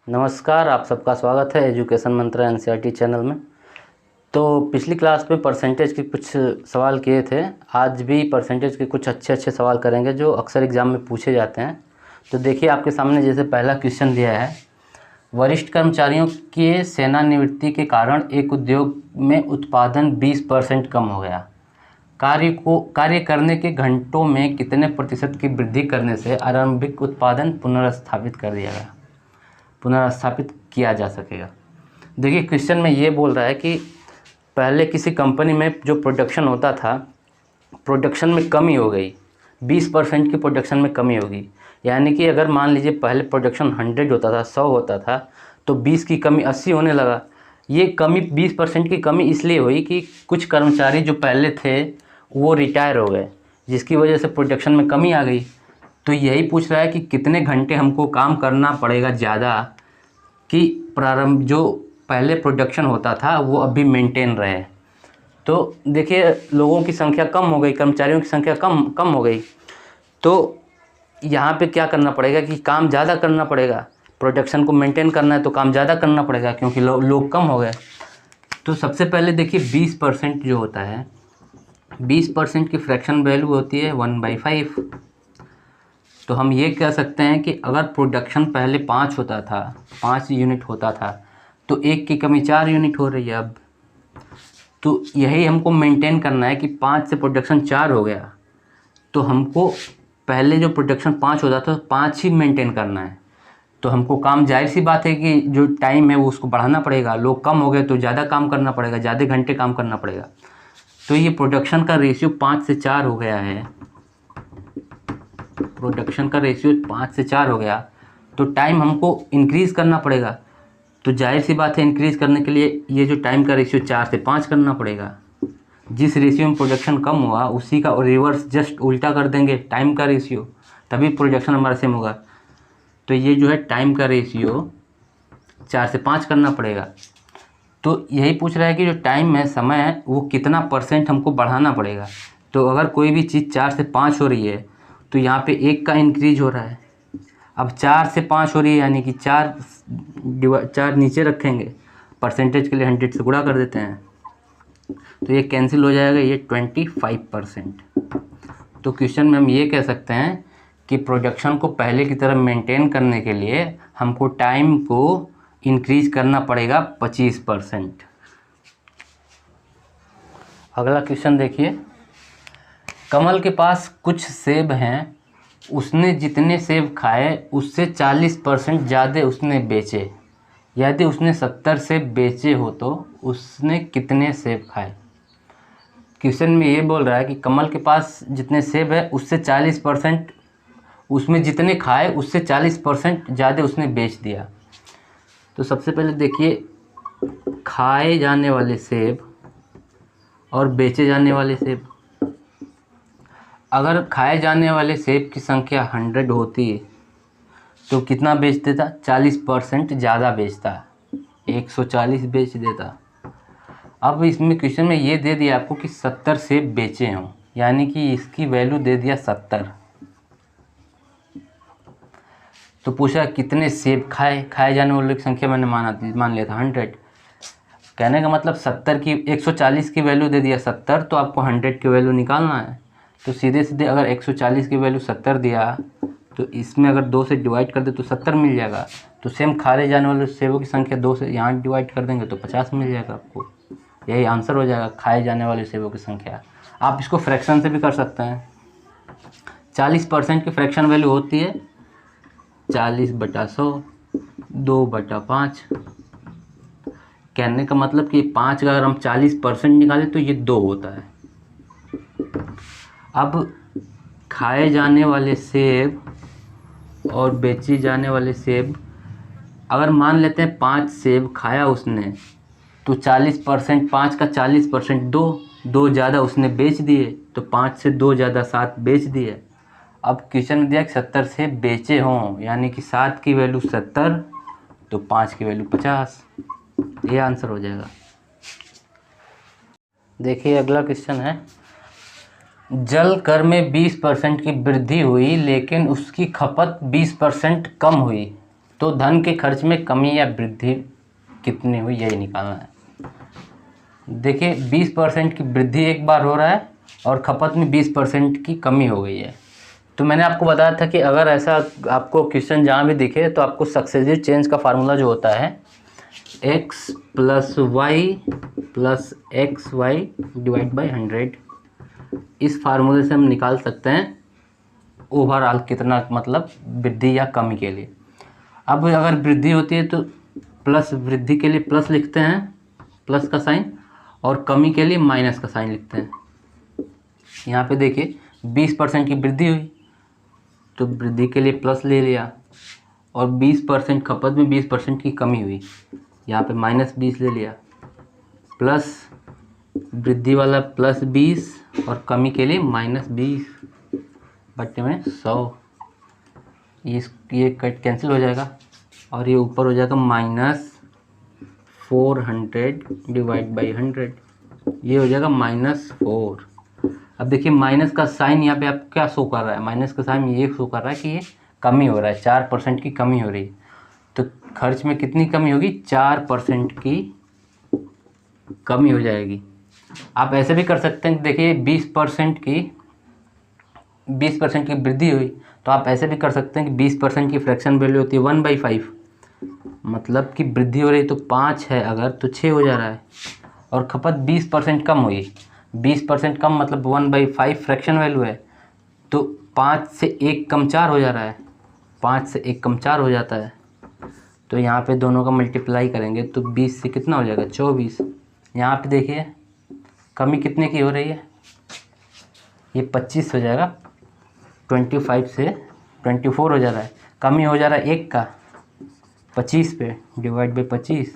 नमस्कार, आप सबका स्वागत है एजुकेशन मंत्रा एनसीईआरटी चैनल में। तो पिछली क्लास में परसेंटेज के कुछ सवाल किए थे। आज भी परसेंटेज के कुछ अच्छे सवाल करेंगे जो अक्सर एग्ज़ाम में पूछे जाते हैं। तो देखिए आपके सामने जैसे पहला क्वेश्चन दिया है, वरिष्ठ कर्मचारियों के सेवानिवृत्ति के कारण एक उद्योग में उत्पादन 20% कम हो गया। कार्य करने के घंटों में कितने प्रतिशत की वृद्धि करने से आरंभिक उत्पादन पुनर्स्थापित किया जा सकेगा। देखिए क्वेश्चन में ये बोल रहा है कि पहले किसी कंपनी में जो प्रोडक्शन होता था, प्रोडक्शन में कमी हो गई, 20% की प्रोडक्शन में कमी होगी। यानी कि अगर मान लीजिए पहले प्रोडक्शन 100 होता था, 100 होता था, तो 20 की कमी 80 होने लगा। ये कमी 20% की कमी इसलिए हुई कि कुछ कर्मचारी जो पहले थे वो रिटायर हो गए, जिसकी वजह से प्रोडक्शन में कमी आ गई। तो यही पूछ रहा है कि कितने घंटे हमको काम करना पड़ेगा ज़्यादा कि प्रारंभ जो पहले प्रोडक्शन होता था वो अभी मेंटेन रहे। तो देखिए लोगों की संख्या कम हो गई, कर्मचारियों की संख्या कम हो गई, तो यहाँ पे क्या करना पड़ेगा कि काम ज़्यादा करना पड़ेगा। प्रोडक्शन को मेंटेन करना है तो काम ज़्यादा करना पड़ेगा क्योंकि लोग कम हो गए। तो सबसे पहले देखिए 20% जो होता है, 20% की फ्रैक्शन वैल्यू होती है 1/5। तो हम ये कह सकते हैं कि अगर प्रोडक्शन पहले 5 होता था, 5 यूनिट होता था, तो 1 की कमी 4 यूनिट हो रही है अब। तो यही हमको मेंटेन करना है कि 5 से प्रोडक्शन 4 हो गया, तो हमको पहले जो प्रोडक्शन 5 होता था 5 ही मेंटेन करना है। तो हमको काम, जाहिर सी बात है कि जो टाइम है वो उसको बढ़ाना पड़ेगा। लोग कम हो गए तो ज़्यादा काम करना पड़ेगा, ज़्यादा घंटे काम करना पड़ेगा। तो ये प्रोडक्शन का रेशियो 5 से 4 हो गया है, प्रोडक्शन का रेशियो 5 से 4 हो गया, तो टाइम हमको इंक्रीज़ करना पड़ेगा। तो जाहिर सी बात है इंक्रीज़ करने के लिए ये जो टाइम का रेशियो 4 से 5 करना पड़ेगा। जिस रेशियो में प्रोडक्शन कम हुआ उसी का रिवर्स जस्ट उल्टा कर देंगे टाइम का रेशियो, तभी प्रोडक्शन हमारा सेम होगा। तो ये जो है टाइम का रेशियो 4 से 5 करना पड़ेगा। तो यही पूछ रहा है कि जो टाइम है, समय है, वो कितना % हमको बढ़ाना पड़ेगा। तो अगर कोई भी चीज़ 4 से 5 हो रही है तो यहाँ पे 1 का इंक्रीज हो रहा है। अब 4 से 5 हो रही है यानी कि 4 नीचे रखेंगे, परसेंटेज के लिए 100 से गुणा कर देते हैं, तो ये कैंसिल हो जाएगा, ये 25%। तो क्वेश्चन में हम ये कह सकते हैं कि प्रोडक्शन को पहले की तरह मेंटेन करने के लिए हमको टाइम को इंक्रीज करना पड़ेगा 25%। अगला क्वेश्चन देखिए, कमल के पास कुछ सेब हैं, उसने जितने सेब खाए उससे 40% ज़्यादा उसने बेचे। यदि उसने 70 सेब बेचे हो तो उसने कितने सेब खाए। क्वेश्चन में ये बोल रहा है कि कमल के पास जितने सेब है उससे 40%, उसमें जितने खाए उससे 40% ज़्यादा उसने बेच दिया। तो सबसे पहले देखिए, खाए जाने वाले सेब और बेचे जाने वाले सेब, अगर खाए जाने वाले सेब की संख्या 100 होती तो कितना बेच देता, 40% ज़्यादा बेचता, 140 बेच देता। अब इसमें क्वेश्चन में ये दे दिया आपको कि 70 सेब बेचे हों, यानी कि इसकी वैल्यू दे दिया 70। तो पूछा कितने सेब खाए जाने वालों की संख्या मैंने मान लिया था 100। कहने का मतलब 70 की 140 की वैल्यू दे दिया 70, तो आपको 100 की वैल्यू निकालना है। तो सीधे सीधे अगर 140 की वैल्यू 70 दिया तो इसमें अगर 2 से डिवाइड कर दे तो 70 मिल जाएगा। तो सेम खाए जाने वाले सेबों की संख्या 2 से यहाँ डिवाइड कर देंगे तो 50 मिल जाएगा आपको। यही आंसर हो जाएगा, खाए जाने वाले सेबों की संख्या। आप इसको फ्रैक्शन से भी कर सकते हैं। 40% की फ्रैक्शन वैल्यू होती है 40/100, 2/5। कहने का मतलब कि 5 का अगर हम 40% निकालें तो ये 2 होता है। अब खाए जाने वाले सेब और बेचे जाने वाले सेब, अगर मान लेते हैं 5 सेब खाया उसने तो 40%, 5 का 40% 2 ज़्यादा उसने बेच दिए, तो 5 से 2 ज़्यादा 7 बेच दिए। अब क्वेश्चन में दिया कि 70 सेब बेचे हों, यानी कि 7 की वैल्यू 70 तो 5 की वैल्यू 50। ये आंसर हो जाएगा। देखिए अगला क्वेश्चन है, जल कर में 20% की वृद्धि हुई लेकिन उसकी खपत 20% कम हुई, तो धन के खर्च में कमी या वृद्धि कितनी हुई यही निकालना है। देखिए 20% की वृद्धि एक बार हो रहा है और खपत में 20% की कमी हो गई है। तो मैंने आपको बताया था कि अगर ऐसा आपको क्वेश्चन जहाँ भी दिखे तो आपको सक्सेसिव चेंज का फार्मूला जो होता है x + y + xy divide by 100, इस फार्मूले से हम निकाल सकते हैं ओवरऑल कितना मतलब वृद्धि या कमी के लिए। अब अगर वृद्धि होती है तो प्लस, वृद्धि के लिए प्लस लिखते हैं प्लस का साइन, और कमी के लिए माइनस का साइन लिखते हैं। यहाँ पे देखिए 20% की वृद्धि हुई तो वृद्धि के लिए प्लस ले लिया, और 20% खपत में 20% की कमी हुई, यहाँ पे -20 ले लिया, प्लस वृद्धि वाला +20 और कमी के लिए -20 बट्टे में 100। ये कट कैंसिल हो जाएगा और ये ऊपर हो जाएगा -400 डिवाइड बाई 100, ये हो जाएगा -4। अब देखिए माइनस का साइन यहाँ पे आप क्या शो कर रहा है, माइनस का साइन ये शो कर रहा है कि ये कमी हो रहा है, 4% की कमी हो रही है। तो खर्च में कितनी कमी होगी, 4% की कमी हो जाएगी। आप ऐसे भी कर सकते हैं, देखिए 20% की वृद्धि हुई तो आप ऐसे भी कर सकते हैं कि 20% की फ्रैक्शन वैल्यू होती है 1/5, मतलब कि वृद्धि हो रही है तो 5 है अगर तो 6 हो जा रहा है, और खपत 20% कम हुई, 20% कम मतलब 1/5 फ्रैक्शन वैल्यू है, तो 5 से 1 कम 4 हो जा रहा है, 5 से 1 कम 4 हो जाता है। तो यहाँ पे दोनों का मल्टीप्लाई करेंगे तो 20 से कितना हो जाएगा, 24। यहाँ पे देखिए कमी कितने की हो रही है, ये 25 हो जाएगा, 25 से 24 हो जा रहा है, कमी हो जा रहा है 1 का 25 पे डिवाइड बाई 25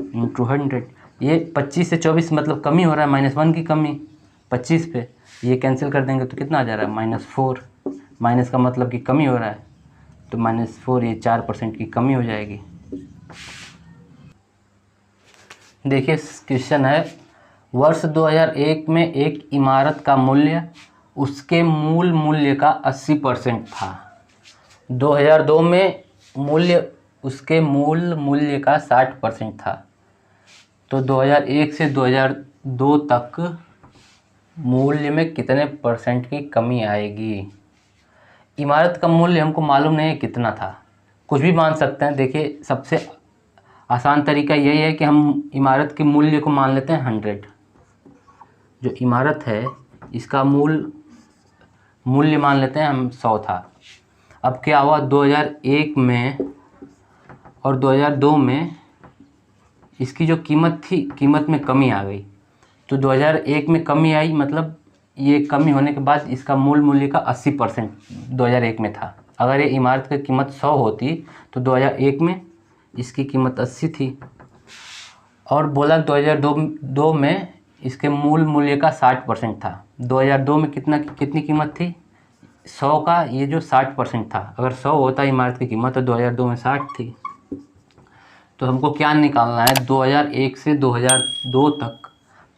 इंटू 100। ये 25 से 24 मतलब कमी हो रहा है, -1 की कमी 25 पे, ये कैंसिल कर देंगे तो कितना आ जा रहा है, -4। माइनस का मतलब कि कमी हो रहा है, तो -4, ये 4% की कमी हो जाएगी। देखिए क्वेश्चन है, वर्ष 2001 में एक इमारत का मूल्य उसके मूल मूल्य का 80% था। 2002 में मूल्य उसके मूल मूल्य का 60% था। तो 2001 से 2002 तक मूल्य में कितने % की कमी आएगी। इमारत का मूल्य हमको मालूम नहीं है कितना था, कुछ भी मान सकते हैं। देखिए सबसे आसान तरीका यही है कि हम इमारत के मूल्य को मान लेते हैं 100। जो इमारत है इसका मूल्य मान लेते हैं हम 100 था। अब क्या हुआ, 2001 में और 2002 में इसकी जो कीमत थी, कीमत में कमी आ गई। तो 2001 में कमी आई, मतलब ये कमी होने के बाद इसका मूल मूल्य का 80% 2001 में था। अगर ये इमारत की कीमत 100 होती तो 2001 में इसकी कीमत 80 थी, और बोला 2002 में इसके मूल मूल्य का 60% था। 2002 में कितनी कीमत थी, 100 का ये जो 60% था। अगर 100 होता इमारत की कीमत तो 2002 में 60 थी। तो हमको क्या निकालना है, 2001 से 2002 तक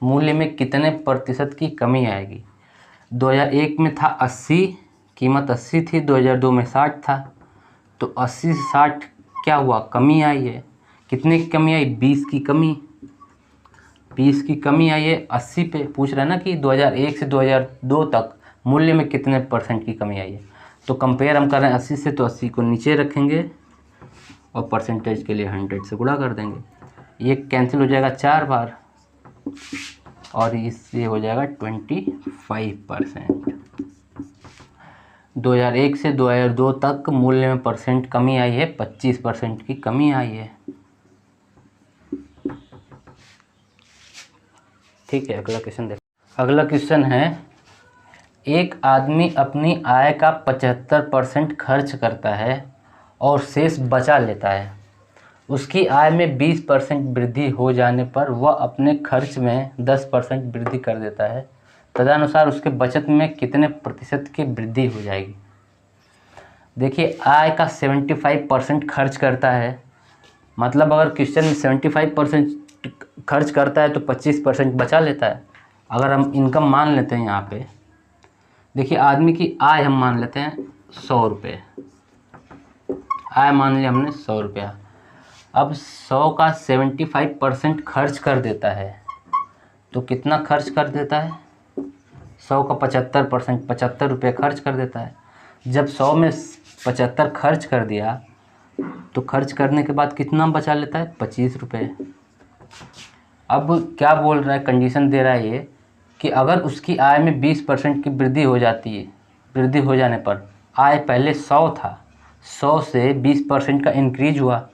मूल्य में कितने % की कमी आएगी। 2001 में था 80, कीमत 80 थी, 2002 में 60 था, तो 80 से 60 क्या हुआ, कमी आई है। कितने की कमी आई, 20 की कमी, 20 की कमी आई है 80 पे। पूछ रहा है ना कि 2001 से 2002 तक मूल्य में कितने % की कमी आई है। तो कंपेयर हम कर रहे हैं 80 से, तो 80 को नीचे रखेंगे और परसेंटेज के लिए 100 से गुणा कर देंगे। ये कैंसिल हो जाएगा 4 बार और इससे हो जाएगा 25%। 2001 से 2002 तक मूल्य में % कमी आई है, 25% की कमी आई है। ठीक है, अगला क्वेश्चन देखो। अगला क्वेश्चन है, एक आदमी अपनी आय का 75% खर्च करता है और शेष बचा लेता है। उसकी आय में 20% वृद्धि हो जाने पर वह अपने खर्च में 10% वृद्धि कर देता है। तदनुसार उसके बचत में कितने % की वृद्धि हो जाएगी। देखिए आय का 75% खर्च करता है, मतलब अगर क्वेश्चन में 75% खर्च करता है तो 25% बचा लेता है। अगर हम इनकम मान लेते हैं यहाँ पे, देखिए आदमी की आय हम मान लेते हैं 100 रुपये। आय मान लिया हमने 100 रुपया। अब 100 का 75% खर्च कर देता है, तो कितना खर्च कर देता है? 100 का 75%, 75 रुपये खर्च कर देता है। जब 100 में 75 खर्च कर दिया तो खर्च करने के बाद कितना बचा लेता है? 25 रुपये। अब क्या बोल रहा है, कंडीशन दे रहा है ये कि अगर उसकी आय में 20% की वृद्धि हो जाती है, वृद्धि हो जाने पर आय पहले 100 था, 100 से 20% का इंक्रीज हुआ,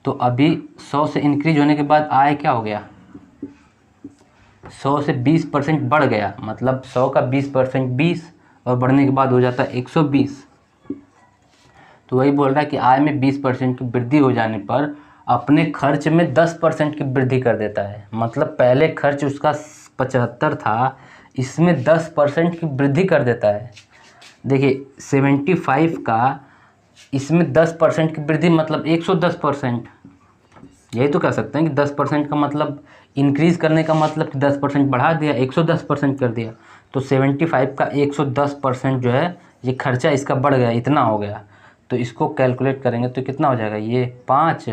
तो अभी 100 से इंक्रीज होने के बाद आय क्या हो गया? 100 से 20% बढ़ गया, मतलब 100 का 20% 20 और बढ़ने के बाद हो जाता है 120। तो वही बोल रहा है कि आय में 20% की वृद्धि हो जाने पर अपने खर्च में 10% की वृद्धि कर देता है। मतलब पहले खर्च उसका 75 था, इसमें 10% की वृद्धि कर देता है। देखिए 75 का इसमें 10% की वृद्धि मतलब 110%। यही तो कह सकते हैं कि 10% का मतलब इंक्रीज़ करने का मतलब कि 10% बढ़ा दिया, 110% कर दिया। तो 75 का 110% जो है ये खर्चा इसका बढ़ गया, इतना हो गया। तो इसको कैलकुलेट करेंगे तो कितना हो जाएगा? ये 5,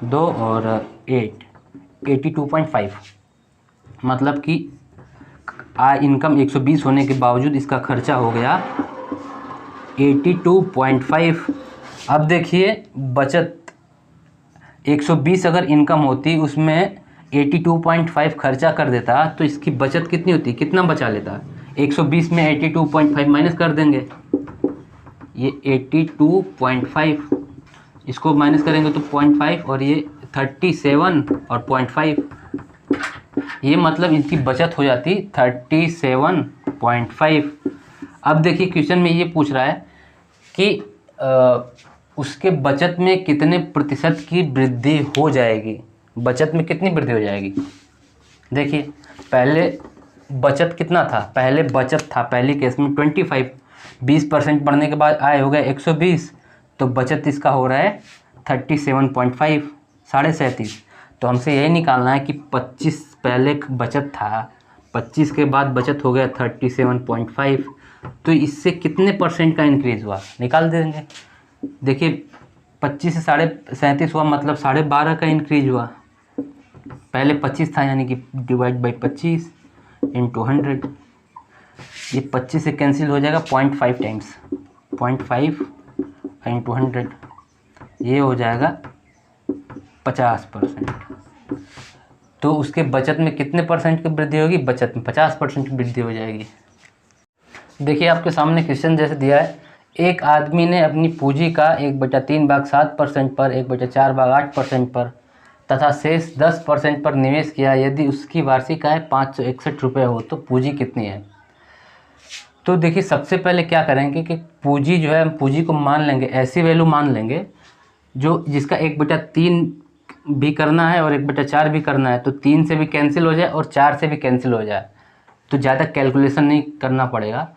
2 और 8, 82.5। मतलब कि आय इनकम 120 होने के बावजूद इसका खर्चा हो गया 82.5। अब देखिए बचत 120 अगर इनकम होती, उसमें 82.5 खर्चा कर देता, तो इसकी बचत कितनी होती, कितना बचा लेता? 120 में 82.5 माइनस कर देंगे, ये 82.5, इसको माइनस करेंगे तो 0.5 और ये 37 और 0.5, ये मतलब इनकी बचत हो जाती 37.5। अब देखिए क्वेश्चन में ये पूछ रहा है कि उसके बचत में कितने प्रतिशत की वृद्धि हो जाएगी, बचत में कितनी वृद्धि हो जाएगी। देखिए पहले बचत कितना था, पहले बचत था पहली केस में 25, 20% बढ़ने के बाद आय हो गया 120, तो बचत इसका हो रहा है 37.5, 37.5। तो हमसे यही निकालना है कि 25 पहले बचत था, 25 के बाद बचत हो गया 37.5, तो इससे कितने परसेंट का इंक्रीज़ हुआ, निकाल देंगे। देखिए 25 से 37.5 हुआ, मतलब 12.5 का इंक्रीज हुआ। पहले 25 था, यानी कि डिवाइड बाई 25 इंटू 100, ये 25 से कैंसिल हो जाएगा 0.5 टाइम्स, 0.5 इंटू 100, ये हो जाएगा 50%। तो उसके बचत में कितने परसेंट की वृद्धि होगी, बचत में 50% की वृद्धि हो जाएगी। देखिए आपके सामने क्वेश्चन जैसे दिया है, एक आदमी ने अपनी पूंजी का 1/3 भाग 7% पर, 1/4 भाग 8% पर तथा शेष 10% पर निवेश किया। यदि उसकी वार्षिक आय 561 रुपये हो तो पूंजी कितनी है। तो देखिए सबसे पहले क्या करेंगे कि पूंजी जो है, हम पूंजी को मान लेंगे, ऐसी वैल्यू मान लेंगे जो जिसका 1/3 भी करना है और 1/4 भी करना है, तो 3 से भी कैंसिल हो जाए और 4 से भी कैंसिल हो जाए, तो ज़्यादा कैलकुलेशन नहीं करना पड़ेगा।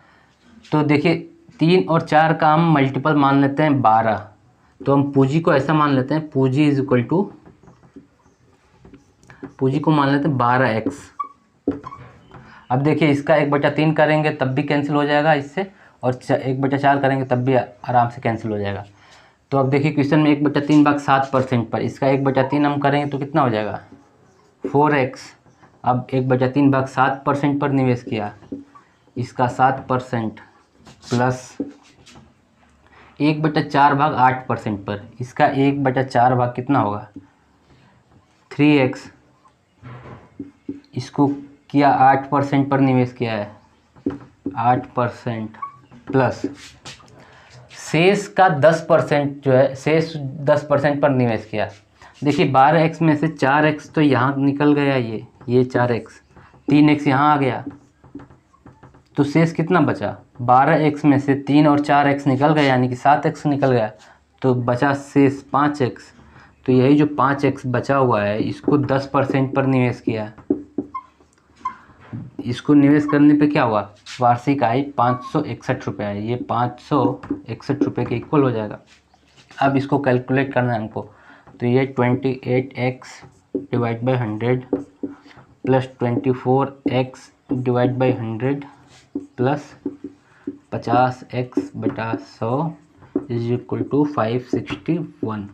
तो देखिए 3 और 4 का हम मल्टीपल मान लेते हैं 12, तो हम पूंजी को ऐसा मान लेते हैं, पूंजी इज इक्वल टू, पूंजी को मान लेते हैं 12x। अब देखिए इसका 1/3 करेंगे तब भी कैंसिल हो जाएगा इससे, और 1/4 करेंगे तब भी आराम से कैंसिल हो जाएगा। तो अब देखिए क्वेश्चन में 1/3 भाग 7% पर, इसका 1/3 हम करेंगे तो कितना हो जाएगा 4x। अब 1/3 भाग 7% पर निवेश किया, इसका 7% प्लस 1/4 भाग 8% पर, इसका 1/4 भाग कितना होगा 3x। इसको किया 8% पर निवेश किया है, 8% प्लस शेष का 10% जो है, शेष 10% पर निवेश किया। देखिए 12x में से 4x तो यहाँ निकल गया, ये 4x, 3x यहाँ आ गया, तो शेष कितना बचा, 12x में से 3 और 4x निकल गया, यानी कि 7x निकल गया, तो बचा शेष 5x। तो यही जो 5x बचा हुआ है, इसको 10% पर निवेश किया, इसको निवेश करने पे क्या हुआ, वार्षिक आय 561 रुपये है, ये 561 रुपये के इक्वल हो जाएगा। अब इसको कैलकुलेट करना है हमको, तो ये 28x divide by 100 plus 24x divide by 100 plus 50x/100 is equal to 561।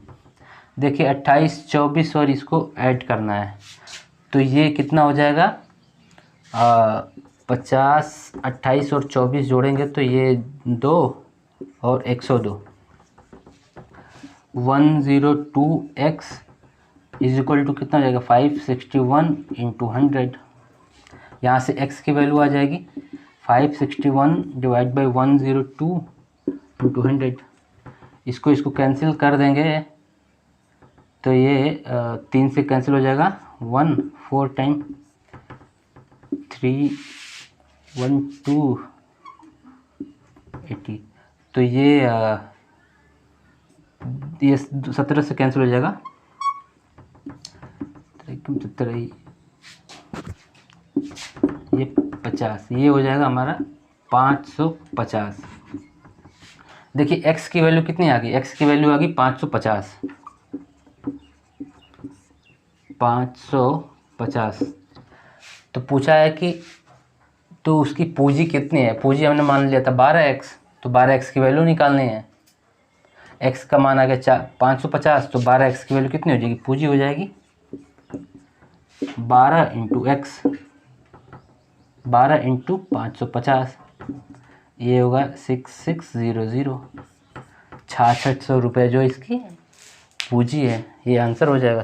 देखिए 28, 24 और इसको ऐड करना है, तो ये कितना हो जाएगा, 50, 28 और 24 जोड़ेंगे तो ये 2 और 102, 102x इज इक्वल टू कितना हो जाएगा, 561 इंटू 100। यहाँ से x की वैल्यू आ जाएगी 561 डिवाइड बाई 102 इंटू 100। इसको कैंसिल कर देंगे तो ये 3 से कैंसिल हो जाएगा, 1 4 टाइम 3 1 2 80, तो ये 17 से कैंसिल हो जाएगा, 17 ये 50, ये हो जाएगा हमारा 550। देखिए x की वैल्यू कितनी आ गई, x की वैल्यू आ गई 550, 550। तो पूछा है कि तो उसकी पूंजी कितनी है, पूंजी हमने मान लिया था 12x, तो 12x की वैल्यू निकालनी है। x का मान आ गया 550, तो 12x की वैल्यू कितनी हो जाएगी, पूंजी हो जाएगी 12 इंटू एक्स, 12 इंटू 550, ये होगा 6600, 6600 रुपये जो इसकी पूंजी है। ये आंसर हो जाएगा।